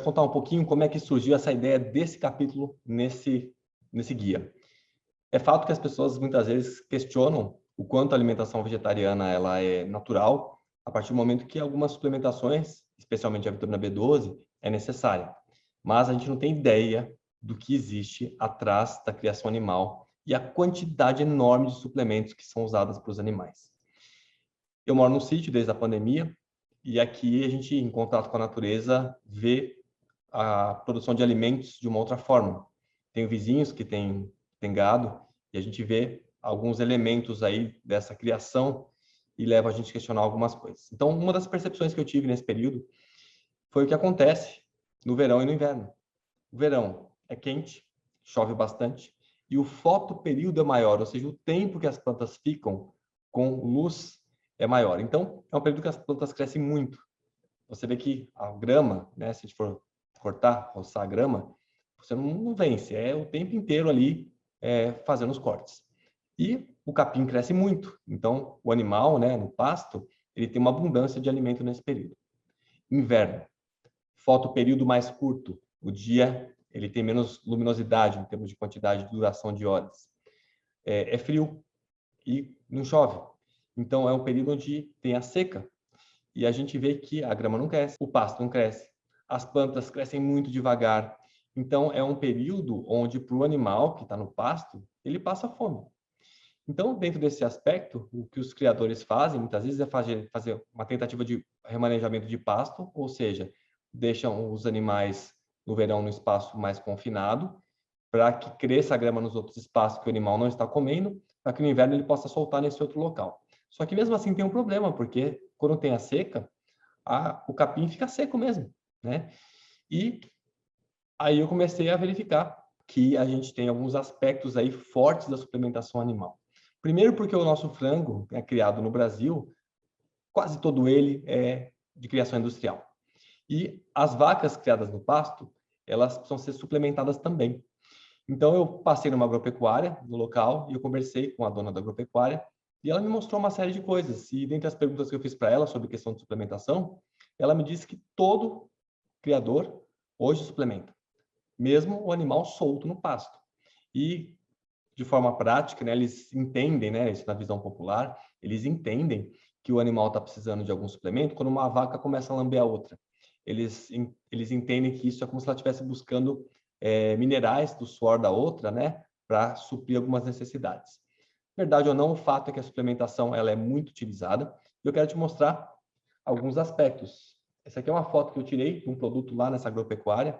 te contar um pouquinho como é que surgiu essa ideia desse capítulo nesse guia. É fato que as pessoas muitas vezes questionam o quanto a alimentação vegetariana ela é natural, a partir do momento que algumas suplementações, especialmente a vitamina B12, é necessária. Mas a gente não tem ideia do que existe atrás da criação animal e a quantidade enorme de suplementos que são usados para os animais. Eu moro no sítio desde a pandemia e aqui a gente, em contato com a natureza, vê a produção de alimentos de uma outra forma. Tenho vizinhos que têm gado e a gente vê alguns elementos aí dessa criação e leva a gente a questionar algumas coisas. Então, uma das percepções que eu tive nesse período foi o que acontece no verão e no inverno. O verão é quente, chove bastante e o fotoperíodo é maior, ou seja, o tempo que as plantas ficam com luz é maior. Então, é um período que as plantas crescem muito. Você vê que a grama, né, se a gente for cortar, roçar a grama, você não vence, é o tempo inteiro ali fazendo os cortes. E o capim cresce muito, então o animal, né, no pasto, ele tem uma abundância de alimento nesse período. Inverno, fotoperíodo mais curto, o dia ele tem menos luminosidade em termos de quantidade de duração de horas. É frio e não chove, então é um período onde tem a seca, e a gente vê que a grama não cresce, o pasto não cresce, as plantas crescem muito devagar. Então, é um período onde, para o animal que está no pasto, ele passa fome. Então, dentro desse aspecto, o que os criadores fazem, muitas vezes, é fazer uma tentativa de remanejamento de pasto, ou seja, deixam os animais no verão no espaço mais confinado, para que cresça a grama nos outros espaços que o animal não está comendo, para que no inverno ele possa soltar nesse outro local. Só que mesmo assim tem um problema, porque quando tem a seca, o capim fica seco mesmo, né? E aí eu comecei a verificar que a gente tem alguns aspectos aí fortes da suplementação animal. Primeiro porque o nosso frango é criado no Brasil, quase todo ele é de criação industrial. E as vacas criadas no pasto, elas precisam ser suplementadas também. Então, eu passei numa agropecuária no local e eu conversei com a dona da agropecuária e ela me mostrou uma série de coisas. E dentre as perguntas que eu fiz para ela sobre questão de suplementação, ela me disse que todo criador hoje suplementa, mesmo o animal solto no pasto. E, de forma prática, né, eles entendem, né, isso na visão popular, eles entendem que o animal está precisando de algum suplemento quando uma vaca começa a lamber a outra. Eles entendem que isso é como se ela estivesse buscando minerais do suor da outra, né, para suprir algumas necessidades. Verdade ou não, o fato é que a suplementação ela é muito utilizada. E eu quero te mostrar alguns aspectos. Essa aqui é uma foto que eu tirei de um produto lá nessa agropecuária.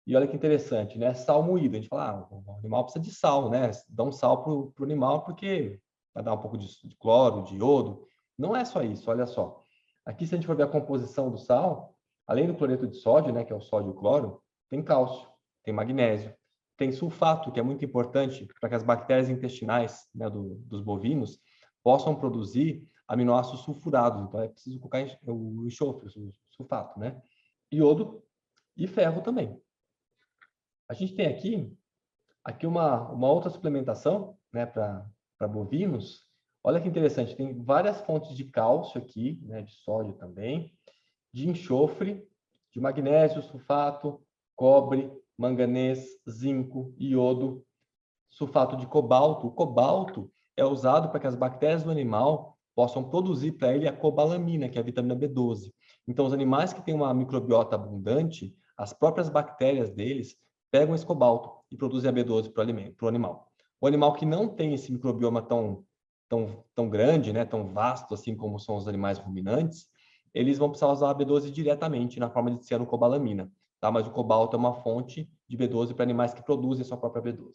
E olha que interessante, né? Sal moído. A gente fala, o animal precisa de sal, né? Dá um sal para o animal porque vai dar um pouco de cloro, de iodo. Não é só isso, olha só. Aqui, se a gente for ver a composição do sal, além do cloreto de sódio, né, que é o sódio e o cloro, tem cálcio, tem magnésio, tem sulfato, que é muito importante para que as bactérias intestinais, né, dos bovinos possam produzir aminoácidos sulfurados. Então, é preciso colocar o enxofre, o sulfato, né? Iodo e ferro também. A gente tem aqui uma outra suplementação, né, para bovinos. Olha que interessante, tem várias fontes de cálcio aqui, né, de sódio também, de enxofre, de magnésio, sulfato, cobre, manganês, zinco, iodo, sulfato de cobalto. O cobalto é usado para que as bactérias do animal possam produzir para ele a cobalamina, que é a vitamina B12. Então, os animais que têm uma microbiota abundante, as próprias bactérias deles pegam esse cobalto e produzem a B12 para o animal. O animal que não tem esse microbioma tão grande, né, tão vasto assim como são os animais ruminantes, eles vão precisar usar a B12 diretamente na forma de cianocobalamina, tá? Mas o cobalto é uma fonte de B12 para animais que produzem a sua própria B12.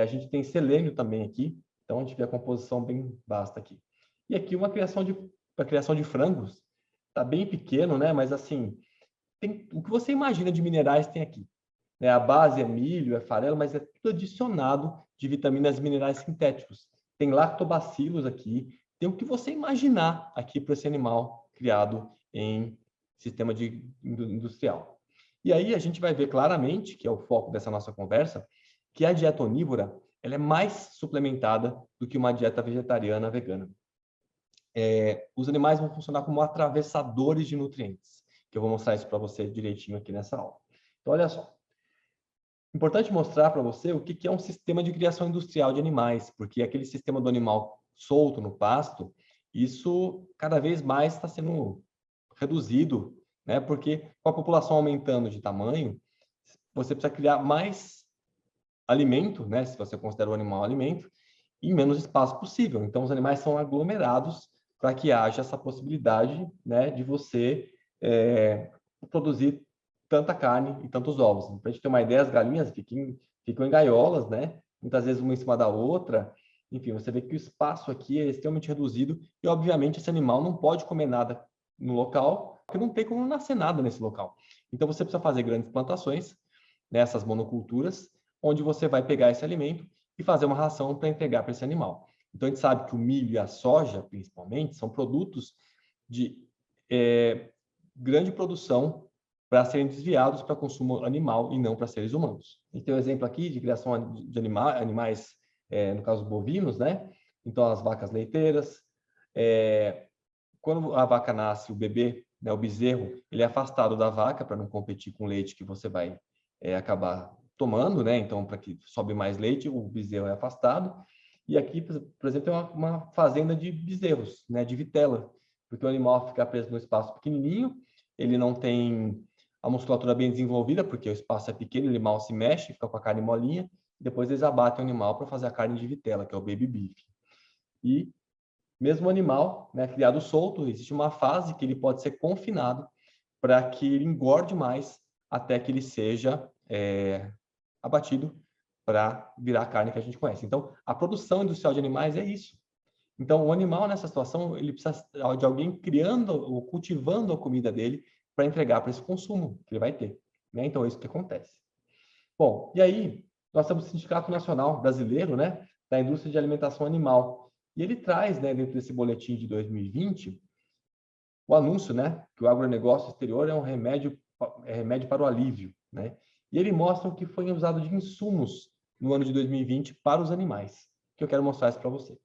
A gente tem selênio também aqui, então a gente vê a composição bem vasta aqui. E aqui uma a criação de frangos, tá bem pequeno, né? Mas assim, o que você imagina de minerais tem aqui. Né? A base é milho, é farelo, mas é tudo adicionado de vitaminas e minerais sintéticos. Tem lactobacilos aqui, tem o que você imaginar aqui para esse animal criado em sistema industrial. E aí a gente vai ver claramente, que é o foco dessa nossa conversa, que a dieta onívora ela é mais suplementada do que uma dieta vegetariana vegana. Os animais vão funcionar como atravessadores de nutrientes. O que eu vou mostrar isso para você direitinho aqui nessa aula. Então, olha só. Importante mostrar para você o que é um sistema de criação industrial de animais, porque aquele sistema do animal solto no pasto, isso cada vez mais está sendo reduzido, né? Porque com a população aumentando de tamanho, você precisa criar mais alimento, né? Se você considera o animal alimento, em menos espaço possível. Então, os animais são aglomerados para que haja essa possibilidade, né, de você produzir tanta carne e tantos ovos. Para a gente ter uma ideia, as galinhas ficam em gaiolas, né? Muitas vezes uma em cima da outra. Enfim, você vê que o espaço aqui é extremamente reduzido e, obviamente, esse animal não pode comer nada no local, porque não tem como nascer nada nesse local. Então, você precisa fazer grandes plantações, nessas monoculturas, onde você vai pegar esse alimento e fazer uma ração para entregar para esse animal. Então, a gente sabe que o milho e a soja, principalmente, são produtos de grande produção para serem desviados para consumo animal e não para seres humanos. E tem um exemplo aqui de criação de animais, no caso bovinos, né? Então, as vacas leiteiras. Quando a vaca nasce, o bebê, né, o bezerro, ele é afastado da vaca para não competir com o leite que você vai acabar tomando, né? Então, para que sobe mais leite, o bezerro é afastado. E aqui, por exemplo, tem uma fazenda de bezerros, né? De vitela, porque o animal fica preso no espaço pequenininho, ele não tem a musculatura bem desenvolvida, porque o espaço é pequeno, ele mal se mexe, fica com a carne molinha, e depois eles abatem o animal para fazer a carne de vitela, que é o baby beef. E mesmo o animal, né, criado solto, existe uma fase que ele pode ser confinado para que ele engorde mais até que ele seja abatido para virar a carne que a gente conhece. Então, a produção industrial de animais é isso. Então, o animal, nessa situação, ele precisa de alguém criando ou cultivando a comida dele para entregar para esse consumo que ele vai ter, né? Então, é isso que acontece. Bom, e aí, nós temos o Sindicato Nacional Brasileiro, né, da Indústria de Alimentação Animal. E ele traz, né, dentro desse boletim de 2020, o anúncio, né, que o agronegócio exterior é um remédio para o alívio, né? E ele mostra o que foi usado de insumos no ano de 2020 para os animais, que eu quero mostrar isso para você.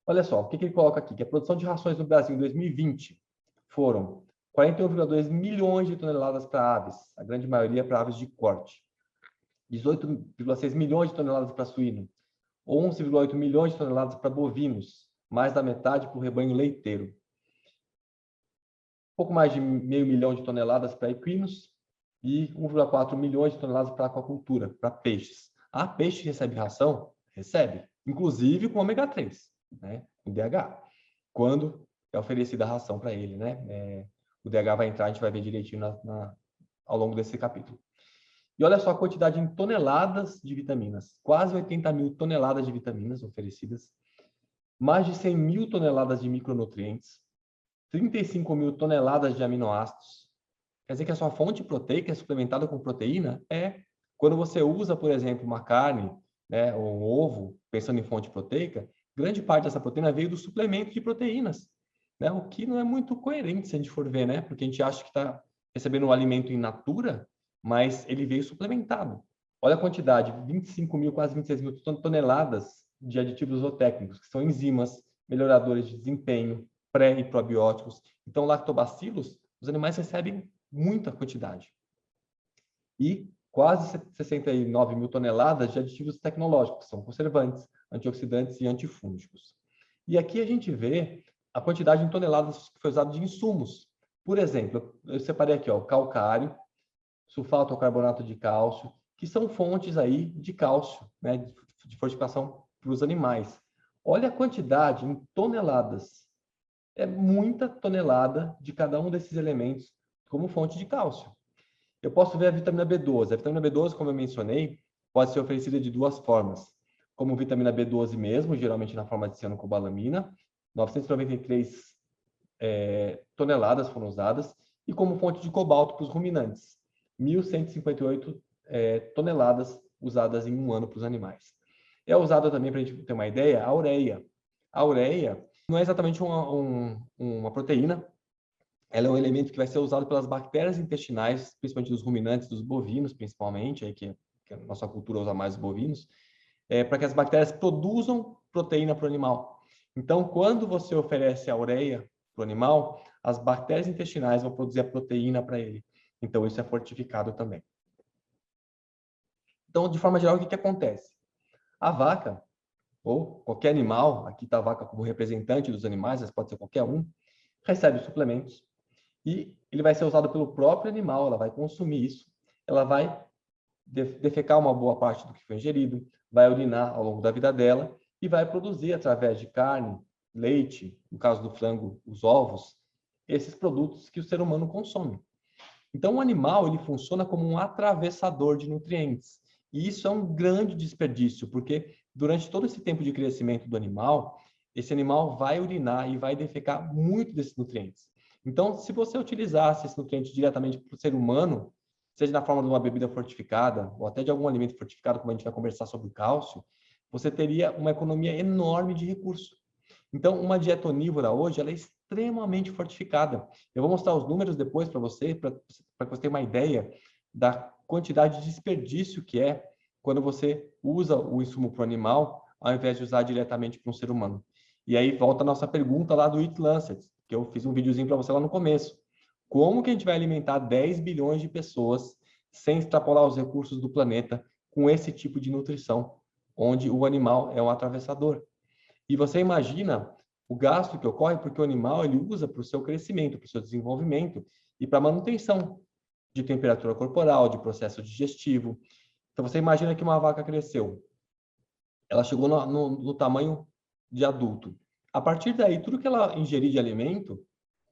Olha só, o que ele coloca aqui, que a produção de rações no Brasil em 2020 foram 41,2 milhões de toneladas para aves, a grande maioria para aves de corte, 18,6 milhões de toneladas para suíno, 11,8 milhões de toneladas para bovinos, mais da metade para o rebanho leiteiro. Pouco mais de meio milhão de toneladas para equinos e 1,4 milhões de toneladas para aquacultura, para peixes. Ah, peixe recebe ração? Recebe, inclusive com ômega 3, né? O DH, quando é oferecida a ração para ele, né? O DH vai entrar, a gente vai ver direitinho ao longo desse capítulo. E olha só a quantidade em toneladas de vitaminas. Quase 80 mil toneladas de vitaminas oferecidas. Mais de 100 mil toneladas de micronutrientes. 35 mil toneladas de aminoácidos. Quer dizer que a sua fonte proteica é suplementada com proteína? É. Quando você usa, por exemplo, uma carne, né, ou um ovo, pensando em fonte proteica, grande parte dessa proteína veio do suplemento de proteínas, né? O que não é muito coerente se a gente for ver, né? Porque a gente acha que está recebendo um alimento in natura, mas ele veio suplementado. Olha a quantidade, 25 mil, quase 26 mil toneladas de aditivos zootécnicos, que são enzimas, melhoradores de desempenho, pré e probióticos. Então, lactobacilos, os animais recebem muita quantidade. E quase 69 mil toneladas de aditivos tecnológicos, que são conservantes, antioxidantes e antifúngicos. E aqui a gente vê a quantidade em toneladas que foi usado de insumos. Por exemplo, eu separei aqui, ó, o calcário, sulfato ou carbonato de cálcio, que são fontes aí de cálcio, né, de fortificação para os animais. Olha a quantidade em toneladas. É muita tonelada de cada um desses elementos como fonte de cálcio. Eu posso ver a vitamina B12. A vitamina B12, como eu mencionei, pode ser oferecida de duas formas. Como vitamina B12 mesmo, geralmente na forma de cianocobalamina, 993 toneladas foram usadas, e como fonte de cobalto para os ruminantes, 1.158 toneladas usadas em um ano para os animais. É usada também, para a gente ter uma ideia, a ureia. A ureia não é exatamente uma proteína, ela é um elemento que vai ser usado pelas bactérias intestinais, principalmente dos ruminantes, dos bovinos, principalmente, aí que a nossa cultura usa mais os bovinos, para que as bactérias produzam proteína para o animal. Então, quando você oferece a ureia para o animal, as bactérias intestinais vão produzir a proteína para ele. Então, isso é fortificado também. Então, de forma geral, o que acontece? A vaca, ou qualquer animal, aqui está a vaca como representante dos animais, mas pode ser qualquer um, recebe suplementos e ele vai ser usado pelo próprio animal, ela vai consumir isso, ela vai defecar uma boa parte do que foi ingerido, vai urinar ao longo da vida dela e vai produzir através de carne, leite, no caso do frango, os ovos, esses produtos que o ser humano consome. Então, o animal ele funciona como um atravessador de nutrientes. E isso é um grande desperdício, porque durante todo esse tempo de crescimento do animal, esse animal vai urinar e vai defecar muito desses nutrientes. Então, se você utilizasse esse nutriente diretamente para o ser humano, seja na forma de uma bebida fortificada ou até de algum alimento fortificado, como a gente vai conversar sobre o cálcio, você teria uma economia enorme de recursos. Então, uma dieta onívora hoje, ela é extremamente fortificada. Eu vou mostrar os números depois para você, para que você tenha uma ideia da quantidade de desperdício que é quando você usa o insumo para o animal, ao invés de usar diretamente para um ser humano. E aí volta a nossa pergunta lá do Eat Lancet, que eu fiz um videozinho para você lá no começo. Como que a gente vai alimentar 10 bilhões de pessoas sem extrapolar os recursos do planeta com esse tipo de nutrição, onde o animal é um atravessador? E você imagina o gasto que ocorre porque o animal ele usa para o seu crescimento, para o seu desenvolvimento e para a manutenção de temperatura corporal, de processo digestivo. Então, você imagina que uma vaca cresceu, ela chegou no tamanho de adulto. A partir daí, tudo que ela ingerir de alimento,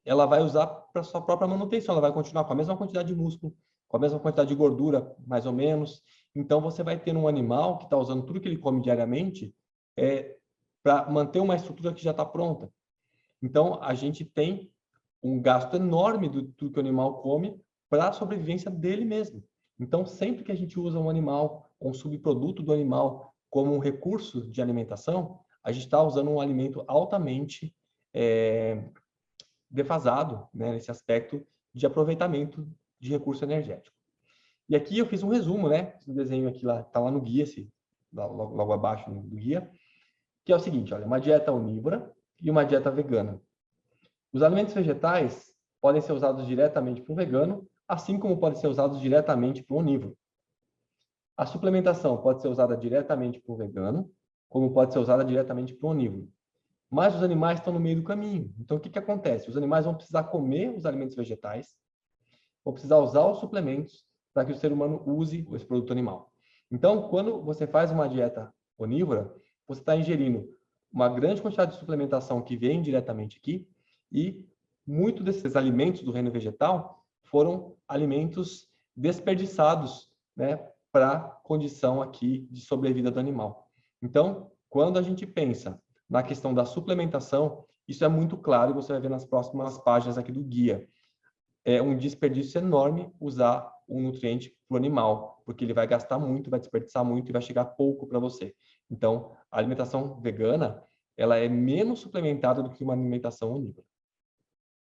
ela vai usar para sua própria manutenção, ela vai continuar com a mesma quantidade de músculo, com a mesma quantidade de gordura, mais ou menos. Então, você vai ter um animal que está usando tudo que ele come diariamente para manter uma estrutura que já está pronta. Então, a gente tem um gasto enorme do que o animal come para a sobrevivência dele mesmo. Então, sempre que a gente usa um animal, um subproduto do animal, como um recurso de alimentação, a gente está usando um alimento altamente defasado, né, nesse aspecto de aproveitamento de recurso energético. E aqui eu fiz um resumo, né? Esse desenho aqui está lá no guia, logo abaixo do guia, que é o seguinte, olha, uma dieta onívora e uma dieta vegana. Os alimentos vegetais podem ser usados diretamente para o vegano, assim como podem ser usados diretamente para o onívoro. A suplementação pode ser usada diretamente para o vegano, como pode ser usada diretamente para o onívoro. Mas os animais estão no meio do caminho. Então, o que acontece? Os animais vão precisar comer os alimentos vegetais, vão precisar usar os suplementos para que o ser humano use esse produto animal. Então, quando você faz uma dieta onívora, você está ingerindo uma grande quantidade de suplementação que vem diretamente aqui e muitos desses alimentos do reino vegetal foram alimentos desperdiçados, né, para a condição aqui de sobrevida do animal. Então, quando a gente pensa na questão da suplementação, isso é muito claro e você vai ver nas próximas páginas aqui do guia. É um desperdício enorme usar um nutriente para o animal, porque ele vai gastar muito, vai desperdiçar muito e vai chegar pouco para você. Então, a alimentação vegana, ela é menos suplementada do que uma alimentação onívora.